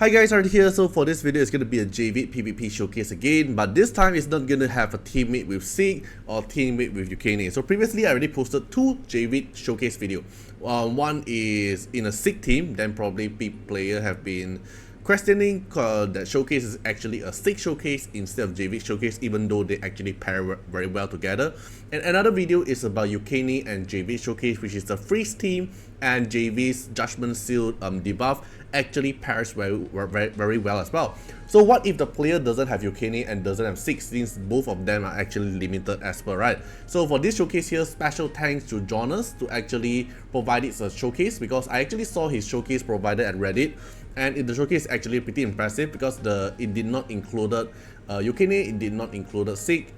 Hi guys, Artiar here. So for this video, it's going to be a Javid PvP showcase again, but this time it's not going to have a teammate with Sieg or teammate with Ukraine. So previously, I already posted two Javid showcase video. One is in a Sieg team, then probably player have been questioning that showcase is actually a Sieg showcase instead of Javid showcase, even though they actually pair very well together. And another video is about Ukraine and Javid showcase, which is the freeze team and Javid's Judgment Seal debuff actually pairs very well as well. So what if the player doesn't have Ukraine and doesn't have Sieg, since both of them are actually limited as per, right? So for this showcase here, special thanks to Jonas to actually provide it as a showcase, because I actually saw his showcase provided at Reddit, and in the showcase actually pretty impressive because it did not included Ukraine, it did not included Sieg,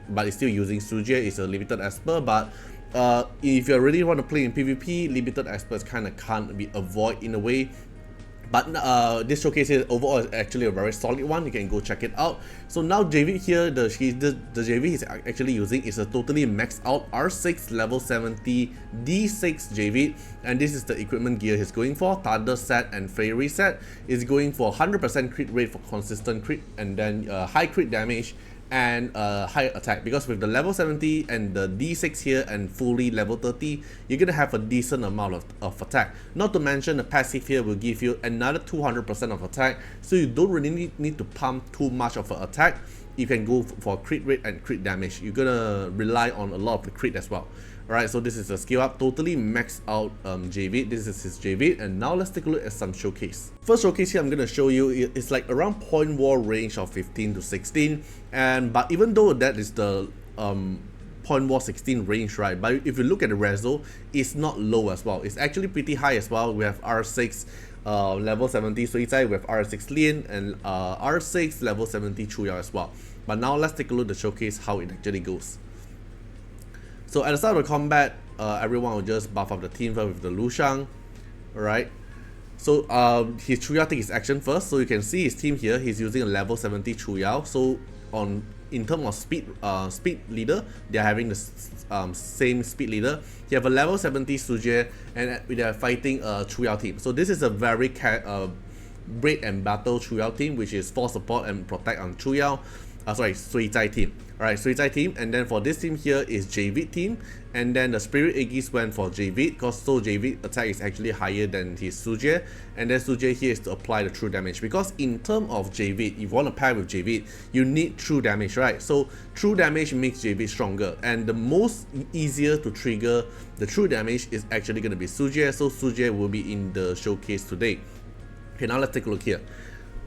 but it's still using Suizai. It's a limited esper, but if you really want to play in PvP, limited espers kind of can't be avoided in a way. But this showcase here overall is actually a very solid one. You can go check it out. So now Javid here, the Javid he's actually using is a totally maxed out R6 level 70 D6 Javid, and this is the equipment gear he's going for. Thunder set and Fairy set is going for 100% crit rate for consistent crit, and then high crit damage and high attack, because with the level 70 and the D6 here and fully level 30, you're gonna have a decent amount of attack. Not to mention the passive here will give you another 200% of attack, so you don't really need to pump too much of an attack. You can go for crit rate and crit damage. You're gonna rely on a lot of the crit as well. Alright, so this is a skill up, totally maxed out Javid. This is his Javid, and now let's take a look at some showcase. First showcase here I'm gonna show you, it's like around point war range of 15 to 16, but even though that is the point war 16 range, right, but if you look at the reso, it's not low as well. It's actually pretty high as well. We have R6 level 70 Suizai, with R6 Lien, and R6 level 70 Chuyao as well. But now let's take a look at the showcase, how it actually goes. So at the start of the combat, everyone will just buff up the team first with the Lushang. Alright. So his Chuyao takes his action first. So you can see his team here, he's using a level 70 Chuyao. So in terms of speed leader, they're having the same speed leader. You have a level 70 Suizai, and they are fighting a Chuyao team. So this is a very bread and battle Chuyao team, which is for support and protect on Chuyao. Suizai team. Alright, Suizai team, and then for this team here is Javid team, and then the Spirit Aegis went for Javid, because so Javid attack is actually higher than his Suizai, and then Suizai here is to apply the true damage, because in terms of Javid, if you want to pair with Javid, you need true damage, right? So true damage makes Javid stronger, and the most easier to trigger the true damage is actually going to be Suizai, so Suizai will be in the showcase today. Okay, now let's take a look here.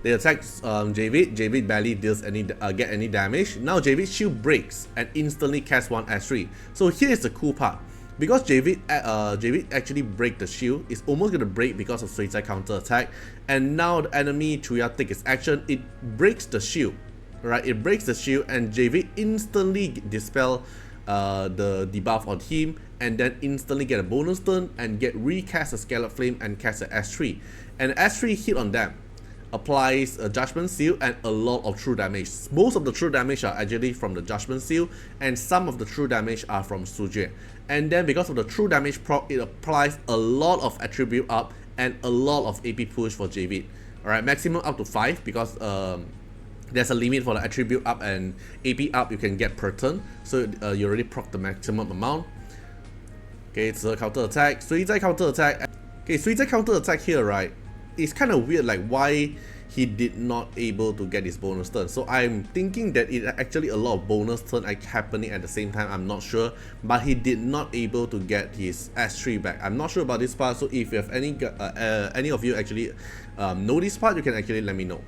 They attack Javid. Javid barely deals get any damage. Now Javid's shield breaks and instantly casts one S3. So here is the cool part. Because Javid actually break the shield, it's almost gonna break because of Suizai counter attack. And now the enemy Chuyao takes its action. It breaks the shield, right? It breaks the shield, and Javid instantly dispel the debuff on him, and then instantly get a bonus turn and get recast a Scallop Flame and cast an S3. And S3 hit on them applies a Judgment Seal and a lot of true damage. Most of the true damage are actually from the Judgment Seal, and some of the true damage are from Suizai. And then because of the true damage proc, it applies a lot of attribute up and a lot of AP push for Javid. Alright, maximum up to 5, because there's a limit for the attribute up and AP up you can get per turn. So you already proc the maximum amount. Okay, it's a counter attack. Suizai counter attack. Okay, Suizai counter attack here, right? It's kind of weird, like why he did not able to get his bonus turn. So I'm thinking that it actually a lot of bonus turn happening at the same time. I'm not sure, but he did not able to get his S3 back. I'm not sure about this part, so if you have any of you actually know this part, you can actually let me know.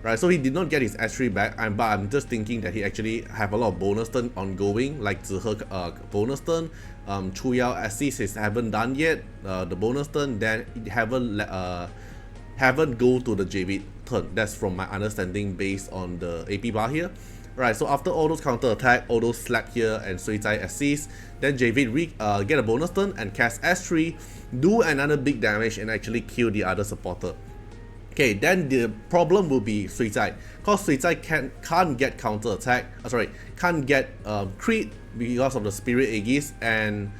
Right, so he did not get his S3 back, but I'm just thinking that he actually have a lot of bonus turn ongoing, like Zihe bonus turn, Chuyao assist haven't done yet, the bonus turn, then it haven't go to the Javid turn. That's from my understanding based on the AP bar here. Right, so after all those counter attack, all those slap here and Suizai assist, then Javid get a bonus turn and cast S3, do another big damage and actually kill the other supporter. Okay, then the problem will be Suizai, because Suizai can't get counter attack, can't get crit because of the Spirit Aegis, and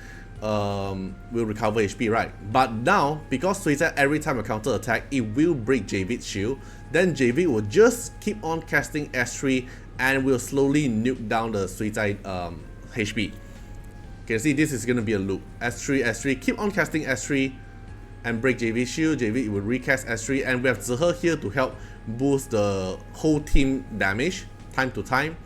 will recover HP, right? But now, because Suizai every time a counter attack, it will break Javid's shield, then Javid will just keep on casting S3 and will slowly nuke down the Suizai HP. You can see this is gonna be a loop. S3, S3, keep on casting S3 and break Javid's shield. Javid will recast S3, and we have Zihe here to help boost the whole team damage time to time.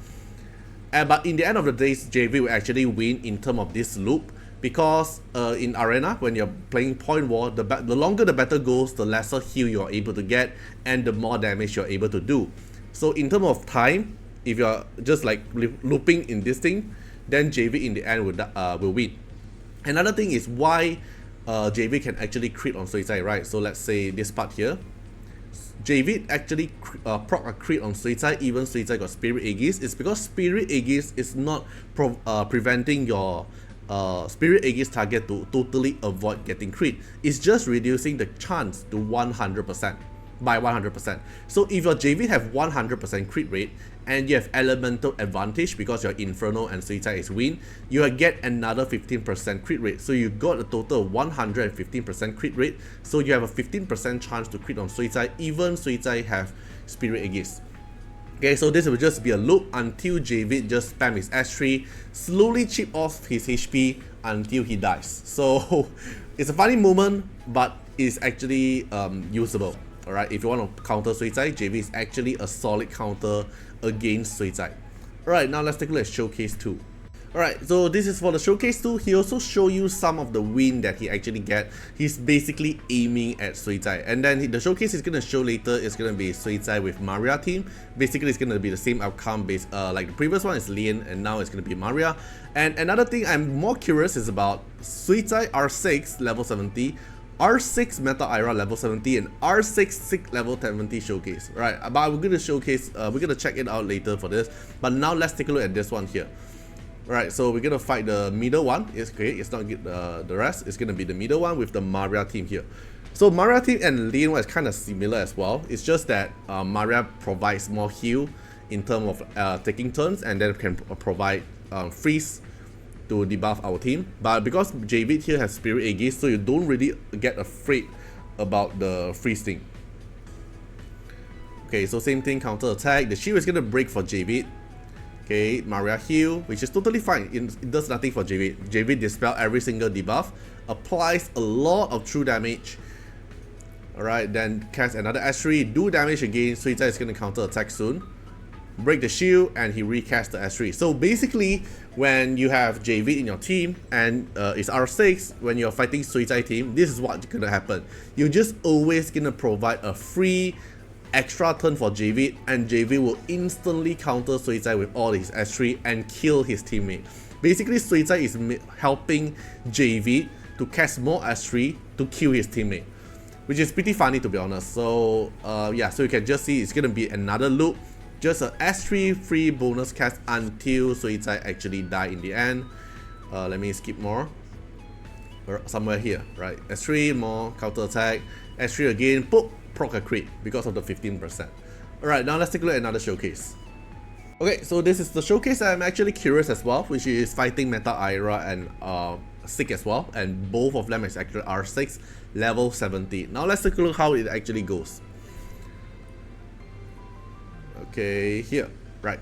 But in the end of the day, Javid will actually win in terms of this loop, because in Arena, when you're playing point war, the longer the battle goes, the lesser heal you're able to get and the more damage you're able to do. So in terms of time, if you're just like looping in this thing, then Javid in the end will win. Another thing is why Javid can actually crit on Suizai, right? So let's say this part here, Javid actually proc a crit on Suizai, even Suizai got Spirit Aegis. It's because Spirit Aegis is not preventing your Spirit Aegis target to totally avoid getting crit. It's just reducing the chance to 100%, by 100%. So if your Javid have 100% crit rate and you have elemental advantage because your Inferno and Suizai is win, you will get another 15% crit rate. So you got a total of 115% crit rate. So you have a 15% chance to crit on Suizai, even Suizai have Spirit Aegis. Okay, so this will just be a loop until Javid just spam his S3, slowly chip off his HP until he dies. So it's a funny moment, but it's actually usable. Alright, if you want to counter Suizai, Javid is actually a solid counter against Suizai. Alright, now let's take a look at Showcase 2. Alright, so this is for the Showcase 2. He also show you some of the win that he actually get. He's basically aiming at Suizai. And then the Showcase is going to show later is going to be Suizai with Meria team. Basically, it's going to be the same outcome based, like the previous one is Lien and now it's going to be Meria. And another thing I'm more curious is about Suizai R6 level 70. R6 Meta Ira level 70 and R6 Sieg level 70 showcase, right? But we're gonna showcase, we're gonna check it out later for this. But now let's take a look at this one here. Right, so we're gonna fight the middle one. It's great. It's not the rest. It's gonna be the middle one with the Meria team here. So Meria team and Lien one is kind of similar as well. It's just that Meria provides more heal in terms of taking turns, and then can provide freeze to debuff our team. But because Javid here has Spirit Aegis, so you don't really get afraid about the freeze thing. Okay, so same thing, counter attack. The shield is gonna break for Javid. Okay, Meria heal, which is totally fine. It does nothing for Javid. Javid dispel every single debuff, applies a lot of true damage. Alright, then cast another S3, do damage again. Suizai is gonna counter attack soon. Break the shield and he recast the S3. So basically, when you have Javid in your team and it's R6, when you're fighting Suizai team, this is what's gonna happen. You're just always gonna provide a free extra turn for Javid, and Javid will instantly counter Suizai with all his S3 and kill his teammate. Basically, Suizai is helping Javid to cast more S3 to kill his teammate, which is pretty funny to be honest. So yeah, so you can just see it's gonna be another loop. Just a S3 free bonus cast until Suizai actually die in the end. Let me skip more. Somewhere here, right? S3, more counter attack. S3 again, pop, proc a crit because of the 15%. Alright, now let's take a look at another showcase. Okay, so this is the showcase I'm actually curious as well, which is fighting Meta Ira and Sieg as well. And both of them is actually R6 level 70. Now let's take a look how it actually goes. Okay, here, right.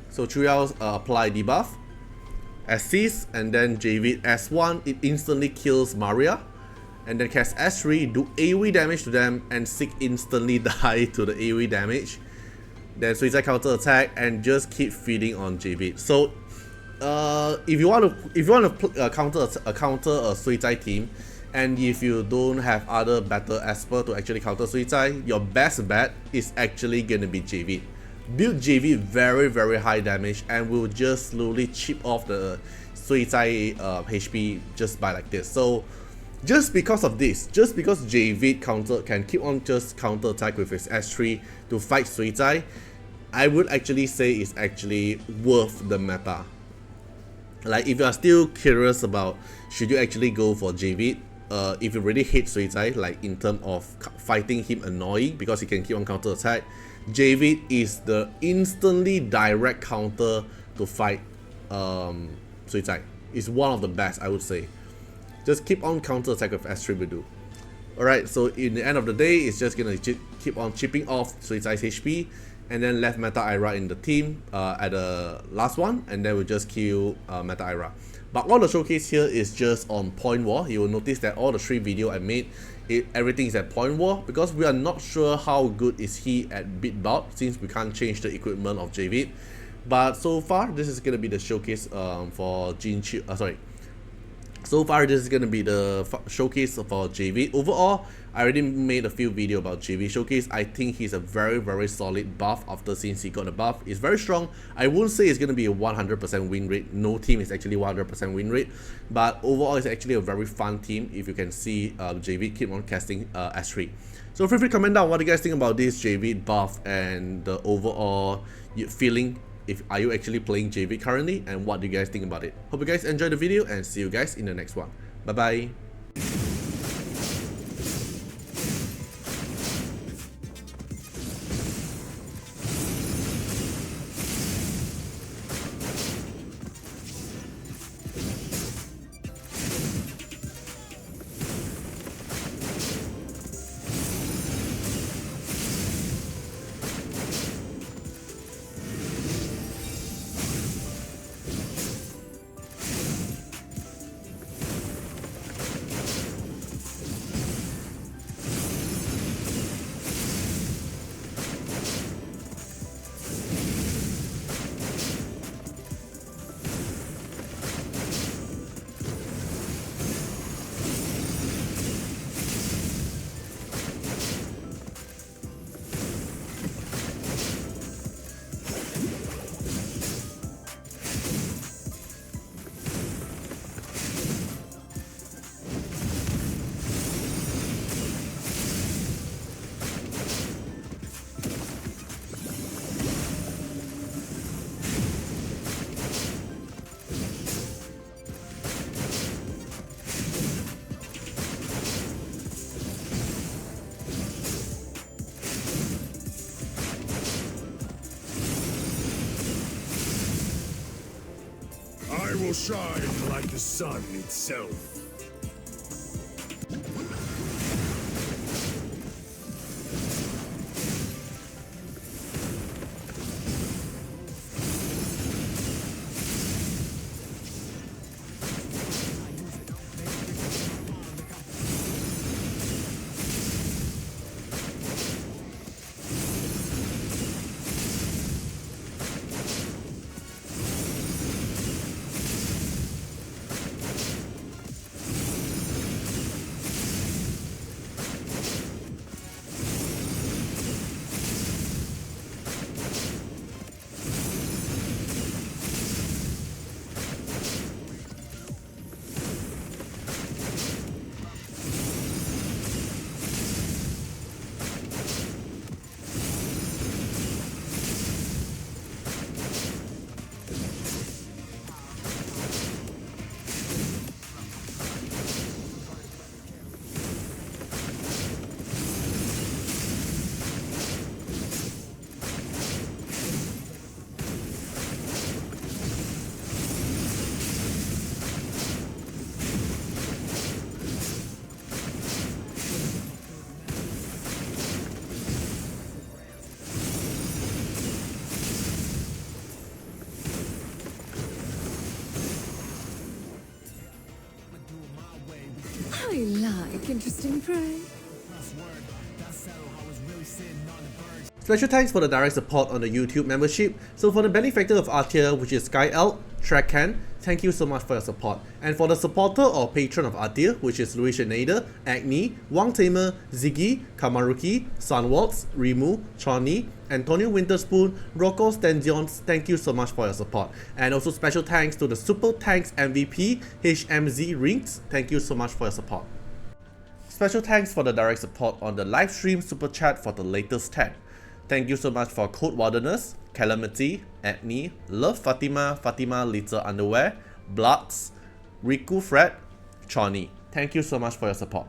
So Trials apply debuff, assist, and then Javid S1, it instantly kills Meria, and then cast S3, do AoE damage to them, and Sieg instantly die to the AoE damage. Then Suizai counter attack and just keep feeding on Javid. So if you want to counter a Suizai team, and if you don't have other better Esper to actually counter Suizai, your best bet is actually gonna be Javid. Build Javid very high damage and will just slowly chip off the Suizai HP just by like this. So just because of this, just because Javid can keep on just counter attack with his S3 to fight Suizai, I would actually say it's actually worth the meta. Like if you are still curious about should you actually go for Javid, if you really hate Suizai, like in terms of fighting him annoying because he can keep on counter attack, Javid is the instantly direct counter to fight Suizai. It's one of the best, I would say. just keep on counter attack with S3 will do. Alright, so in the end of the day, it's just gonna keep on chipping off Suizai's HP, and then left Meta Ira in the team at the last one, and then we'll just kill Meta Ira. But all the showcase here is just on point war. You will notice that all the 3 video I made, everything is at point war, because we are not sure how good is he at beat bout, since we can't change the equipment of Javid. But so far, this is gonna be the showcase for So far, this is going to be the showcase for Javid. Overall, I already made a few videos about Javid showcase. I think he's a very solid buff since he got a buff. It's very strong. I won't say it's going to be a 100% win rate. No team is actually 100% win rate. But overall, it's actually a very fun team if you can see Javid keep on casting S3. So feel free to comment down what you guys think about this Javid buff and the overall feeling. Are you actually playing Javid currently, and what do you guys think about it? Hope you guys enjoyed the video, and see you guys in the next one. Bye bye. I will shine like the sun itself. I like interesting prey. Special thanks for the direct support on the YouTube membership. So for the benefactor of Artiar, which is Sky Elk, Trekcan, thank you so much for your support. And for the supporter or patron of Artiar, which is Louis Schneider, Agni, Wang Tamer, Ziggy, Kamaruki, Sunwaltz, Rimu, Chani, Antonio Winterspoon, Rocco Stenzions, thank you so much for your support. And also special thanks to the Super Tanks MVP, HMZ Rings, thank you so much for your support. Special thanks for the direct support on the live stream super chat for the latest tab. Thank you so much for Code Wilderness, Calamity, Agni, Love Fatima, Fatima Little Underwear, Bloods, Riku Fred, Chani. Thank you so much for your support.